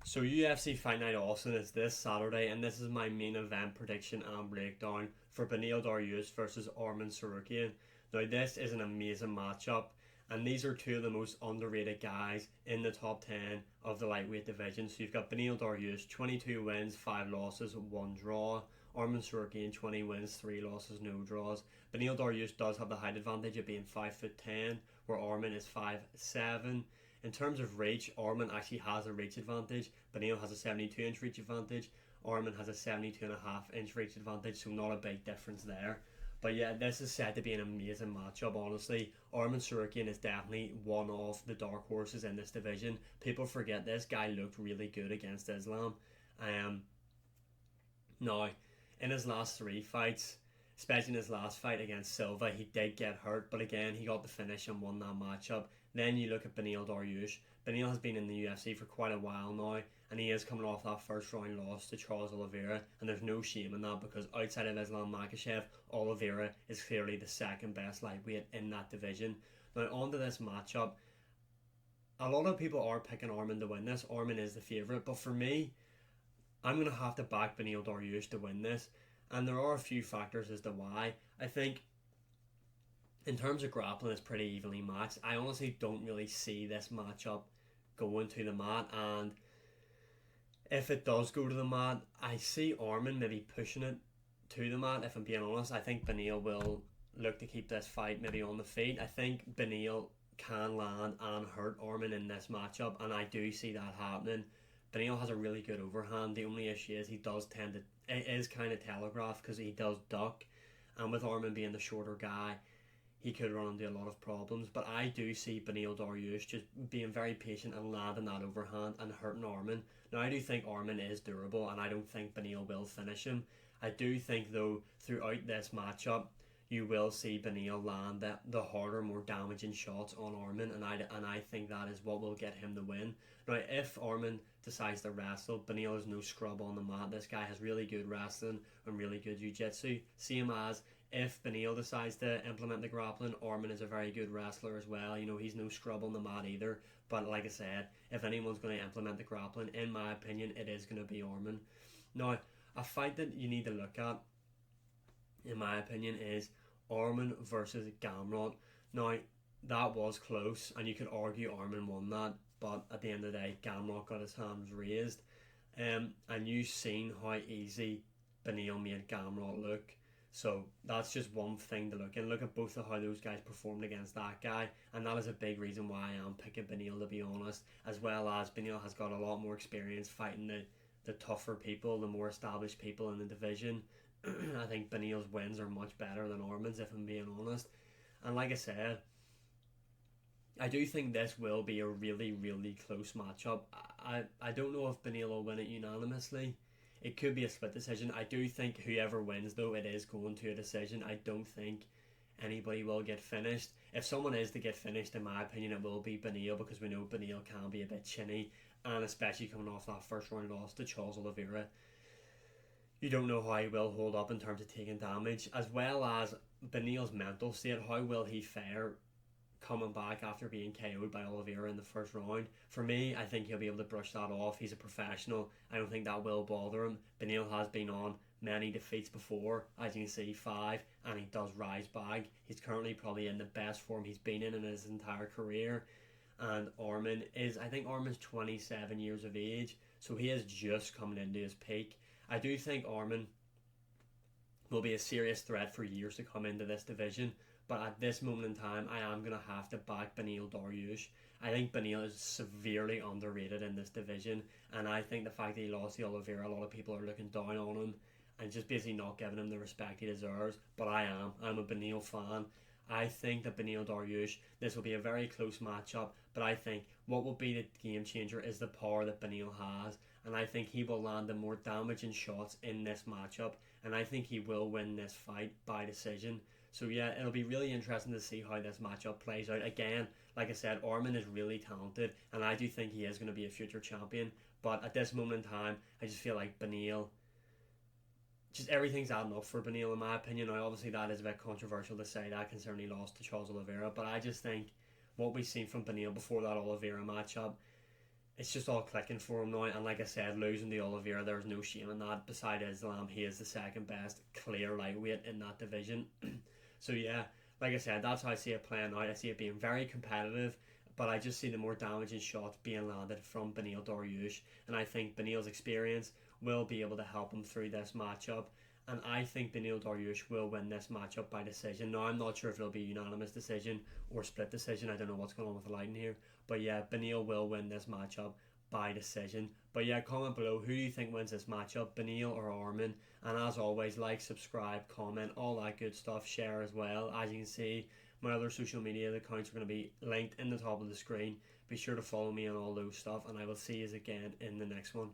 So UFC Fight Night Austin is this Saturday, and this is my main event prediction and breakdown for Beneil Dariush versus Arman Tsarukyan. Now this is an amazing matchup, and these are two of the most underrated guys in the top 10 of the lightweight division. So you've got Beneil Dariush, 22 wins, 5 losses, 1 draw. Arman Tsarukyan, 20 wins, 3 losses, no draws. Beneil Dariush does have the height advantage of being 5'10", where Arman is 5'7". In terms of reach, Arman actually has a reach advantage. Beneil has a 72-inch reach advantage. Arman has a 72.5-inch reach advantage, so not a big difference there. But yeah, this is said to be an amazing matchup, honestly. Arman Tsarukyan is definitely one of the dark horses in this division. People forget this guy looked really good against Islam. Um, Now, in his last 3 fights, especially in his last fight against Silva, he did get hurt, but again, he got the finish and won that matchup. Then you look at Beneil Dariush. Beneil has been in the UFC for quite a while now, and he is coming off that first round loss to Charles Oliveira, and there's no shame in that because outside of Islam Makhachev, Oliveira is clearly the second best lightweight in that division. Now, on to this matchup. A lot of people are picking Arman to win this. Arman is the favourite, but for me, I'm going to have to back Beneil Dariush to win this, and there are a few factors as to why. I think in terms of grappling, it's pretty evenly matched. I honestly don't really see this matchup going to the mat, and if it does go to the mat, I see Arman maybe pushing it to the mat. If I'm being honest, I think Beneil will look to keep this fight maybe on the feet. I think Beneil can land and hurt Arman in this matchup, and I do see that happening. Beneil has a really good overhand. The only issue is he does tend to, it is kind of telegraphed because he does duck, and with Arman being the shorter guy, he could run into a lot of problems. But I do see Beneil Dariush just being very patient and landing that overhand and hurting Arman. Now I do think Arman is durable, and I don't think Beneil will finish him. I do think though throughout this matchup you will see Beneil land the harder, more damaging shots on Arman, and I think that is what will get him the win. Now, if Arman decides to wrestle, Beneil is no scrub on the mat. This guy has really good wrestling and really good jiu-jitsu. Same as if Beneil decides to implement the grappling, Arman is a very good wrestler as well. You know, he's no scrub on the mat either. But like I said, if anyone's going to implement the grappling, in my opinion, it is going to be Arman. Now, a fight that you need to look at, in my opinion, is Arman versus Gamrot. Now, that was close, and you could argue Arman won that, but at the end of the day, Gamrot got his hands raised. And you've seen how easy Beneil made Gamrot look. So that's just one thing to look at. Look at both of how those guys performed against that guy, and that is a big reason why I am picking Beneil, to be honest. As well as Beneil has got a lot more experience fighting the tougher people, the more established people in the division. I think Beneil's wins are much better than Arman's, if I'm being honest. And like I said, I do think this will be a really, really close matchup. I don't know if Beneil will win it unanimously. It could be a split decision. I do think whoever wins, though, it is going to a decision. I don't think anybody will get finished. If someone is to get finished, in my opinion, it will be Beneil, because we know Beneil can be a bit chinny, and especially coming off that first round loss to Charles Oliveira, you don't know how he will hold up in terms of taking damage, as well as Beneil's mental state. How will he fare coming back after being KO'd by Oliveira in the first round? For me, I think he'll be able to brush that off. He's a professional. I don't think that will bother him. Beneil has been on many defeats before, as you can see, 5, and he does rise back. He's currently probably in the best form he's been in his entire career. And I think Arman's 27 years of age, so he is just coming into his peak. I do think Arman will be a serious threat for years to come into this division, but at this moment in time, I am going to have to back Beneil Dariush. I think Beneil is severely underrated in this division, and I think the fact that he lost to Oliveira, a lot of people are looking down on him and just basically not giving him the respect he deserves. But I'm a Beneil fan. I think that Beneil Dariush, this will be a very close matchup, but I think what will be the game changer is the power that Beneil has, and I think he will land the more damaging shots in this matchup, and I think he will win this fight by decision. So yeah, it'll be really interesting to see how this matchup plays out. Again, like I said, Arman is really talented, and I do think he is going to be a future champion, but at this moment in time, I just feel like Beneil, just everything's adding up for Beneil, in my opinion. Now, obviously, that is a bit controversial to say that, considering he lost to Charles Oliveira, but I just think what we've seen from Beneil before that Oliveira matchup, it's just all clicking for him now. And like I said, losing to Oliveira, there's no shame in that. Beside Islam, he is the second best clear lightweight in that division. So yeah, like I said, that's how I see it playing out. I see it being very competitive, but I just see the more damaging shots being landed from Beneil Dariush, and I think Beneil's experience will be able to help him through this matchup. And I think Beneil Dariush will win this matchup by decision. Now, I'm not sure if it'll be a unanimous decision or split decision. I don't know what's going on with the lighting here. But yeah, Beneil will win this matchup by decision. But yeah, comment below, who do you think wins this matchup, Beneil or Arman? And as always, like, subscribe, comment, all that good stuff. Share as well. As you can see, my other social media accounts are going to be linked in the top of the screen. Be sure to follow me on all those stuff, and I will see you again in the next one.